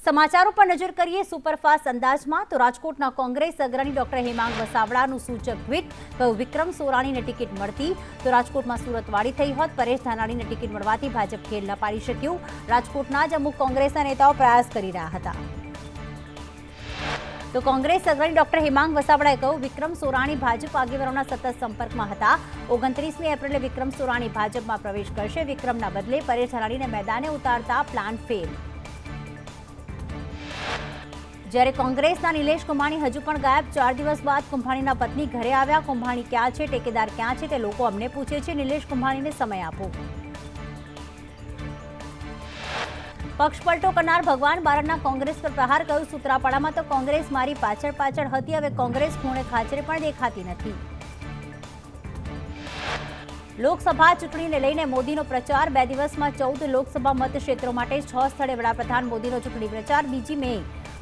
સમાચારો પર નજર કરીએ સુપરફાસ્ટ અંદાજમાં તો રાજકોટના કોંગ્રેસ અગ્રણી ડોક્ટર હેમાંગ વસાવડાનું સૂચક ટ્વીટ કહ્યું વિક્રમ સોરાણીને ટિકિટ મળતી તો રાજકોટમાં સુરતવાળી થઈ હોત પરેશ ધાનાણીને ટિકિટ મળવાથી ભાજપ ખેલ ન પાડી શક્યું રાજકોટના જ અમુક કોંગ્રેસના નેતાઓ પ્રયાસ કરી રહ્યા હતા તો કોંગ્રેસ અગ્રણી ડોક્ટર હેમાંગ વસાવડાએ કહ્યું વિક્રમ સોરાણી ભાજપ આગેવાનોના સતત સંપર્કમાં હતા 29મી એપ્રિલે વિક્રમ સોરાણી ભાજપમાં પ્રવેશ કરશે વિક્રમના બદલે પરેશ ધાનાણીને મેદાને ઉતારતા પ્લાન ફેલ જ્યારે કોંગ્રેસના નિલેશ કુંભાણી હજુ પણ ગાયબ 4 દિવસ બાદ કુંભાણીના પત્ની ઘરે આવ્યા કુંભાણી ક્યાં છે ટેકેદાર ક્યાં છે તે લોકો અમને પૂછે છે નિલેશ કુંભાણીને સમય આપો પક્ષપલટો કરનાર ભગવાન બારડના કોંગ્રેસ પર પ્રહાર કહ્યું સૂત્રાપાડામાં તો કોંગ્રેસ મારી પાછળ હતી હવે કોંગ્રેસ ખૂણે ખાચરે પણ દેખાતી નથી લોકસભા ચૂંટણીને લઈને મોદીનો પ્રચાર 2 દિવસમાં 14 લોકસભા મતક્ષેત્રો માટે 6 સ્થળે વડાપ્રધાન મોદીનો ચૂંટણી પ્રચાર 2 મે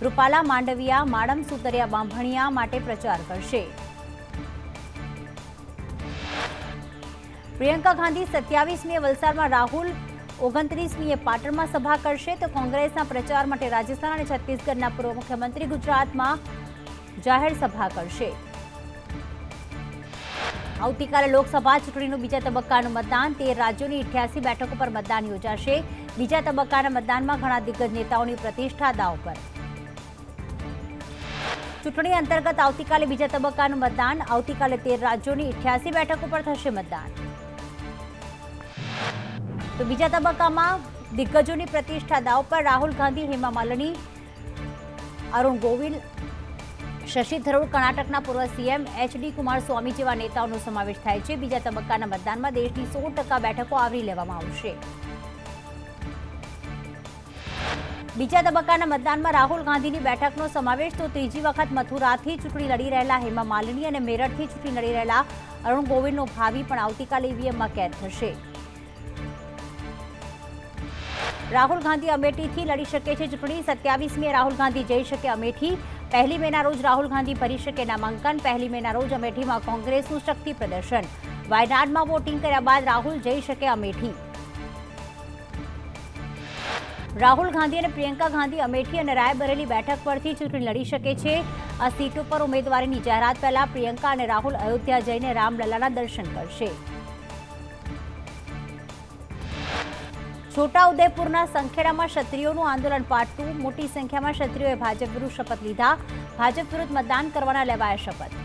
રૂપાલા માંડવિયા માડમ સુતરિયા બાંભણિયા માટે પ્રચાર કરશે પ્રિયંકા ગાંધી 27મીએ વલસાડમાં રાહુલ 29મીએ પાટણમાં સભા કરશે તો કોંગ્રેસના પ્રચાર માટે રાજસ્થાન અને છત્તીસગઢના પૂર્વ મુખ્યમંત્રી ગુજરાતમાં જાહેર સભા કરશે આવતીકાલે લોકસભા ચૂંટણીનું બીજા તબક્કાનું મતદાન 13 રાજ્યોની 88 બેઠકો પર મતદાન યોજાશે બીજા તબક્કાના મતદાનમાં ઘણા દિગ્ગજ નેતાઓની પ્રતિષ્ઠા દાવ પર ચૂંટણી અંતર્ગત આવતીકાલે બીજા તબક્કાનું મતદાન આવતીકાલે 13 રાજ્યોની 88 બેઠકો પર થશે મતદાન તો બીજા તબક્કામાં દિગ્ગજોની પ્રતિષ્ઠા દાવ પર રાહુલ ગાંધી હેમા માલિની અરુણ ગોવિલ શશી થરૂર કર્ણાટકના પૂર્વ સીએમ એચડી કુમારસ્વામી જેવા નેતાઓનો સમાવેશ થાય છે બીજા તબક્કાના મતદાનમાં દેશની 100% બેઠકો આવરી લેવામાં આવશે બીજા તબક્કાના મતદાનમાં રાહુલ ગાંધીની બેઠકનો સમાવેશ તો ત્રીજી વખત મથુરાથી ચૂંટણી લડી રહેલા હેમા માલિની અને મેરઠથી ચૂંટણી લડી રહેલા અરુણ ગોવિલનો ભાવિ પણ આવતીકાલે ઈવીએમમાં કેદ થશે રાહુલ ગાંધી અમેઠીથી લડી શકે છે ચૂંટણી 27મીએ રાહુલ ગાંધી જઈ શકે અમેઠી 1 મેના રોજ રાહુલ ગાંધી ભરી શકે નામાંકન 1 મેના રોજ અમેઠીમાં કોંગ્રેસનું શક્તિ પ્રદર્શન વાયનાડમાં વોટિંગ કર્યા બાદ રાહુલ જઈ શકે અમેઠી રાહુલ ગાંધી અને પ્રિયંકા ગાંધી અમેઠી અને રાયબરેલી બેઠક પરથી ચૂંટણી લડી શકે છે આ સીટો પર ઉમેદવારીની જાહેરાત પહેલા પ્રિયંકા અને રાહુલ અયોધ્યા જઈને રામલલ્લાના દર્શન કરશે છોટાઉદેપુરના સંખેડામાં ક્ષત્રિયોનું આંદોલન પાર્ટ 2 મોટી સંખ્યામાં ક્ષત્રિયોએ ભાજપ વિરુદ્ધ શપથ લીધા ભાજપ વિરુદ્ધ મતદાન કરવાના લેવાયા શપથ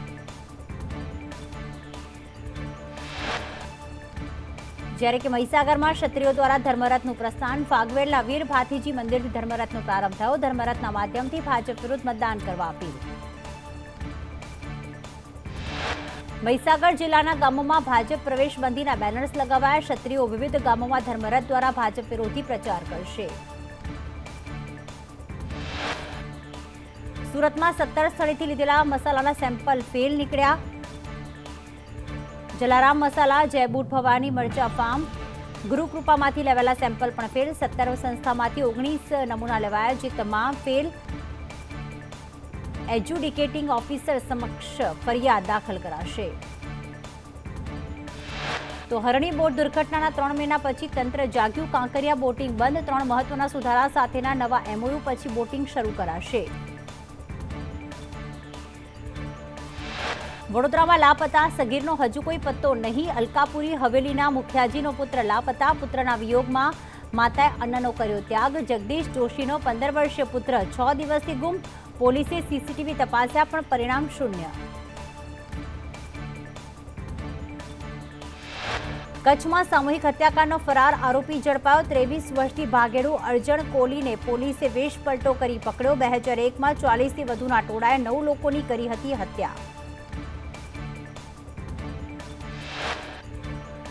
જ્યારે કે મહીસાગરમાં ક્ષત્રિયો દ્વારા ધર્મરથનું પ્રસ્થાન ફાગવેલના વીર ભાથીજી મંદિરથી ધર્મરથનો પ્રારંભ થયો ધર્મરથના માધ્યમથી ભાજપ વિરુદ્ધ મતદાન કરવા અપીલ મહીસાગર જિલ્લાના ગામોમાં ભાજપ પ્રવેશબંધીના બેનર્સ લગાવાયા ક્ષત્રિયો વિવિધ ગામોમાં ધર્મરથ દ્વારા ભાજપ વિરોધી પ્રચાર કરશે સુરતમાં 17 સ્થળેથી લીધેલા મસાલાના સેમ્પલ ફેલ નીકળ્યા જલારામ મસાલા જયબૂટ ભવાની મરચા ફાર્મ ગુરુકૃપામાંથી લેવાયેલા સેમ્પલ પણ ફેલ 17 સંસ્થામાંથી 19 નમૂના લેવાયા જે તમામ ફેલ એજ્યુડિકેટિંગ ઓફિસર સમક્ષ ફરિયાદ દાખલ કરાશે તો હરણી બોટ દુર્ઘટનાના 3 મહિના પછી તંત્ર જાગ્યું કાંકરિયા બોટિંગ બંધ 3 મહત્વના સુધારા સાથેના નવા એમઓયુ પછી બોટિંગ શરૂ કરાશે વડોદરામાં લાપતા સગીરનો હજુ કોઈ પત્તો નહીં અલકાપુરી હવેલીના મુખિયાજીનો પુત્ર લાપતા પુત્રના વિયોગમાં માતાએ અન્નનો કર્યો ત્યાગ જગદીશ જોશીનો 15 વર્ષીય પુત્ર 6 દિવસથી ગુમ પોલીસે સીસીટીવી તપાસ્યા પણ પરિણામ શૂન્ય કચ્છમાં સામૂહિક હત્યાકાંડનો ફરાર આરોપી ઝડપાયો 23 વર્ષથી ભાગેડુ અર્જણ કોહલીને પોલીસે વેશપલટો કરી પકડ્યો 2001માં 40થી વધુના ટોળાએ 9 લોકોની કરી હતી હત્યા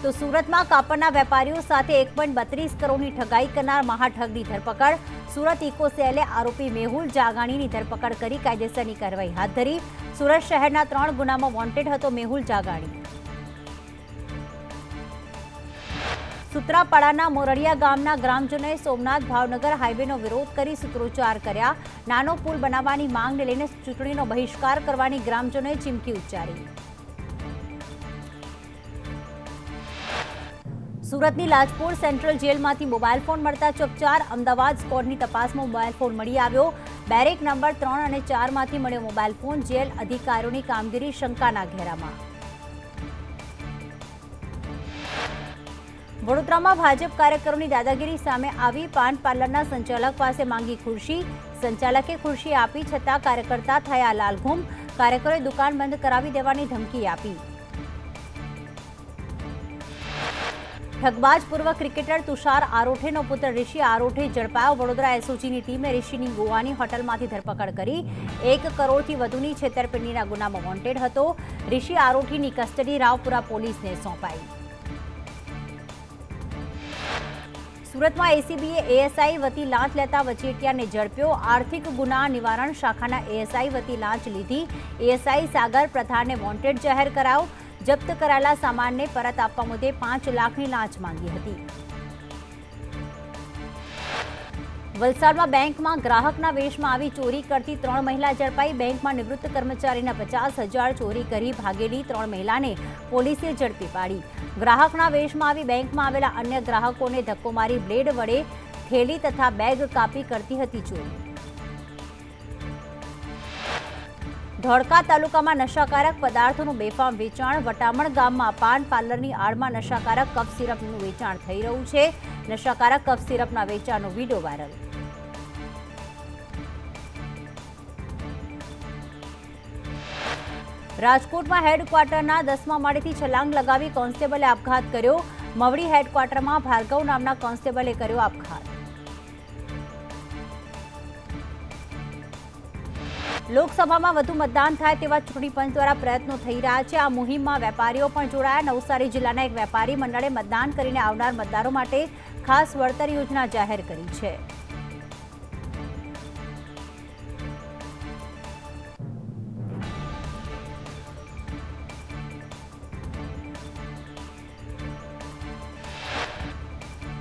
તો સુરતમાં કાપડના વેપારીઓ સાથે 1.32 કરોડની ઠગાઈ કરનાર મહાઠગની ધરપકડ સુરત ઇકો સેલે આરોપી મેહુલ જાગાણીની ધરપકડ કરી કાયદેસરની કાર્યવાહી હાથ ધરી સુરત શહેરના 3 ગુનામાં વોન્ટેડ હતો મેહુલ જાગાણી સૂત્રાપાડાના મોરડિયા ગામના ગ્રામજનોએ સોમનાથ ભાવનગર હાઈવેનો વિરોધ કરી સૂત્રોચ્ચાર કર્યા નાનો પુલ બનાવવાની માંગને લઈને ચૂંટણીનો બહિષ્કાર કરવાની ગ્રામજનોએ ચીમકી ઉચ્ચારી સુરતની લાજપોર સેન્ટ્રલ જેલમાંથી મોબાઈલ ફોન મળતા ચકચાર. અમદાવાદ સ્કોડની તપાસમાં મોબાઈલ ફોન મળી આવ્યો. બેરેક નંબર 3 અને 4 માંથી મળ્યો મોબાઈલ ફોન. જેલ અધિકારીઓની કામગીરી શંકાના ઘેરામાં. વડોદરામાં ભાજપ કાર્યકરોની દાદાગીરી સામે આવી. પાન પાર્લરના સંચાલક પાસે માંગી ખુરશી. સંચાલકે ખુરશી આપી છતાં કાર્યકર્તા થયા લાલઘુમ. કાર્યકરોએ દુકાન બંધ કરાવી દેવાની ધમકી આપી. ઠગબાજ પૂર્વ ક્રિકેટર તુષાર આરોઠેનો પુત્ર ઋષિ આરોઠે ઝડપાયો. વડોદરા એસઓજીની ટીમે ઋષિની ગોવાની હોટલમાંથી ધરપકડ કરી. 1 કરોડથી વધુની છેતરપિંડીના ગુનામાં વોન્ટેડ હતો. ઋષિ આરોઠીની કસ્ટડી રાવપુરા પોલીસને સોંપાઈ. સુરતમાં એસીબીએ એએસઆઈ વતી લાંચ લેતા વચેટિયાને ઝડપ્યો. આર્થિક ગુના નિવારણ શાખાના એએસઆઈ વતી લાંચ લીધી. એએસઆઈ સાગર પ્રધાનને વોન્ટેડ જાહેર કરાયો. જપ્ત કરાયેલા સામાનને પરત આપવા મુદ્દે 5 લાખની લાંચ માંગી હતી. વલસાડમાં બેંકમાં ગ્રાહકના વેશમાં આવી ચોરી કરતી 3 મહિલા ઝડપાઈ. બેંકમાં નિવૃત્ત કર્મચારીના 50,000 ચોરી કરી ભાગેલી 3 મહિલાને પોલીસે ઝડપી પાડી. ગ્રાહકના વેશમાં આવી બેંકમાં આવેલા અન્ય ગ્રાહકોને ધક્કો મારી બ્લેડ વડે થેલી તથા બેગ કાપી કરતી હતી ચોરી. ધોળકા તાલુકામાં નશાકારક પદાર્થોનું બેફામ વેચાણ. વટામણ ગામમાં પાન પાર્લરની આડમાં નશાકારક કફ સિરપનું વેચાણ થઈ રહ્યું છે. નશાકારક કફ સિરપના વેચાણનો વિડીયો વાયરલ. રાજકોટમાં હેડક્વાર્ટરના 10મા માળેથી છલાંગ લગાવી કોન્સ્ટેબલે આપઘાત કર્યો. મવડી હેડક્વાર્ટરમાં ભાર્ગવ નામના કોન્સ્ટેબલે કર્યો આપઘાત. લોકસભામાં વધુ મતદાન થાય તેવા ચૂંટણી પંચ દ્વારા પ્રયત્નો થઈ રહ્યા છે. આ મુહિમમાં વેપારીઓ પણ જોડાયા. નવસારી જિલ્લાના એક વેપારી મંડળે મતદાન કરીને આવનાર મતદારો માટે ખાસ વળતર યોજના જાહેર કરી છે.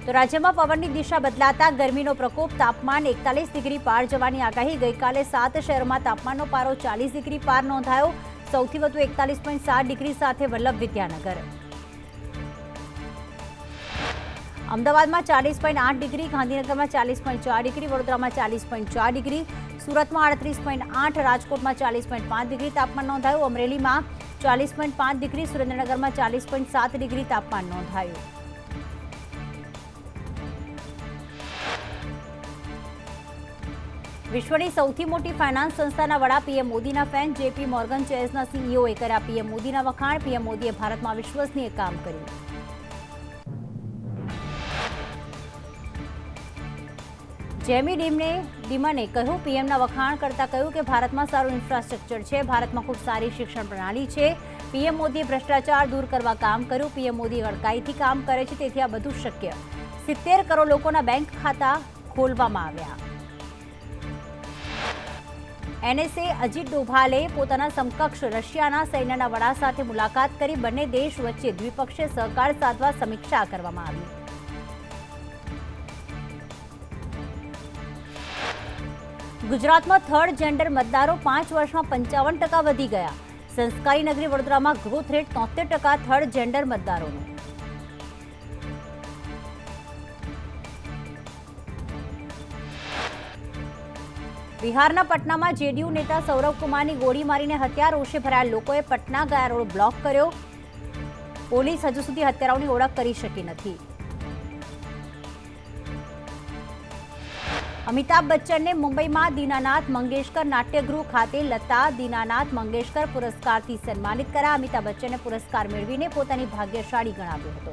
તો રાજ્યમાં પવનની દિશા બદલાતા ગરમીનો પ્રકોપ. તાપમાન 41 ડિગ્રી પાર જવાની આગાહી. ગઈકાલે 7 શહેરોમાં તાપમાનનો પારો 40 ડિગ્રી પાર નોંધાયો. સૌથી વધુ 41.7 ડિગ્રી સાથે વલ્લભ વિદ્યાનગર. અમદાવાદમાં 40.8 ડિગ્રી, ગાંધીનગરમાં 40.4 ડિગ્રી, વડોદરામાં 40.4 ડિગ્રી, સુરતમાં 38.8, રાજકોટમાં 40.5 ડિગ્રી તાપમાન નોંધાયું. અમરેલીમાં 40.5 ડિગ્રી, સુરેન્દ્રનગરમાં 40.7 ડિગ્રી તાપમાન નોંધાયું. વિશ્વની સૌથી મોટી ફાઇનાન્સ સંસ્થાના વડા પીએમ મોદીના ફેન. જેપી મોર્ગન ચેસના સીઈઓએ કર્યા પીએમ મોદીના વખાણ. પીએમ મોદીએ ભારતમાં વિશ્વસનીય કામ કર્યું. જેમી ડિમને કહ્યું પીએમના વખાણ કરતા કહ્યું કે ભારતમાં સારું ઇન્ફ્રાસ્ટ્રક્ચર છે. ભારતમાં ખૂબ સારી શિક્ષણ પ્રણાલી છે. પીએમ મોદીએ ભ્રષ્ટાચાર દૂર કરવા કામ કર્યું. પીએમ મોદી અડકાઈથી કામ કરે છે, તેથી આ બધું શક્ય. 70 કરોડ લોકોના બેંક ખાતા ખોલવામાં આવ્યા. એનએસએ અજીત ડોભાલે પોતાના સમકક્ષ રશિયાના સૈન્યના વડા સાથે મુલાકાત કરી. બંને દેશ વચ્ચે દ્વિપક્ષીય સહકાર સાધવા સમીક્ષા કરવામાં આવી. ગુજરાતમાં થર્ડ જેન્ડર મતદારો 5 વર્ષમાં 55% વધી ગયા. સંસ્કારી નગરી વડોદરામાં ગ્રોથ રેટ 73% થર્ડ જેન્ડર મતદારોનો. બિહારના પટનામાં જેડીયુ નેતા સૌરવ કુમારની ગોળી મારીને હત્યા. રોષે ભરાયેલા લોકોએ પટના ગયા રોડ બ્લોક કર્યો. પોલીસ હજુ સુધી હત્યારાઓની ઓળખ કરી શકી નથી. અમિતાભ બચ્ચનને મુંબઈમાં દીનાનાથ મંગેશકર નાટ્યગૃહ ખાતે લતા દીનાનાથ મંગેશકર પુરસ્કારથી સન્માનિત કર્યા. અમિતાભ બચ્ચને પુરસ્કાર મેળવીને પોતાની ભાગ્યશાળી ગણાવ્યો હતો.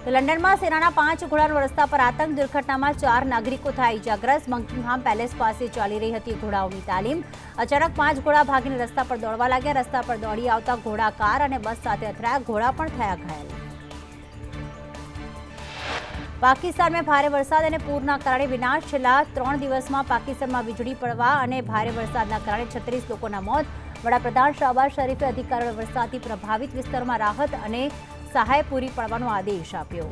તો લંડનમાં સેનાના 5 ઘોડાનો રસ્તા પર આતંક. દુર્ઘટનામાં 4 નાગરિકો થયા ઇજાગ્રસ્ત. બકિંગહામ પેલેસ પાસે ચાલી રહી હતી ઘોડાઓની તાલીમ. અચાનક 5 ઘોડા ભાગીને રસ્તા પર દોડવા લાગ્યા. રસ્તા પર દોડી આવતા ઘોડા કાર અને બસ સાથે અથડાયા. ઘોડા પણ થયા ઘાયલ. પાકિસ્તાનમાં ભારે વરસાદ અને પૂરના કારણે વિનાશ. છેલ્લા 3 દિવસમાં પાકિસ્તાનમાં વીજળી પડવા અને ભારે વરસાદના કારણે 36 લોકોના મોત. વડાપ્રધાન શહબાઝ શરીફે અધિકારીઓને વરસાદથી પ્રભાવિત વિસ્તારોમાં રાહત અને સહાય પૂરી પાડવાનો આદેશ આપ્યો.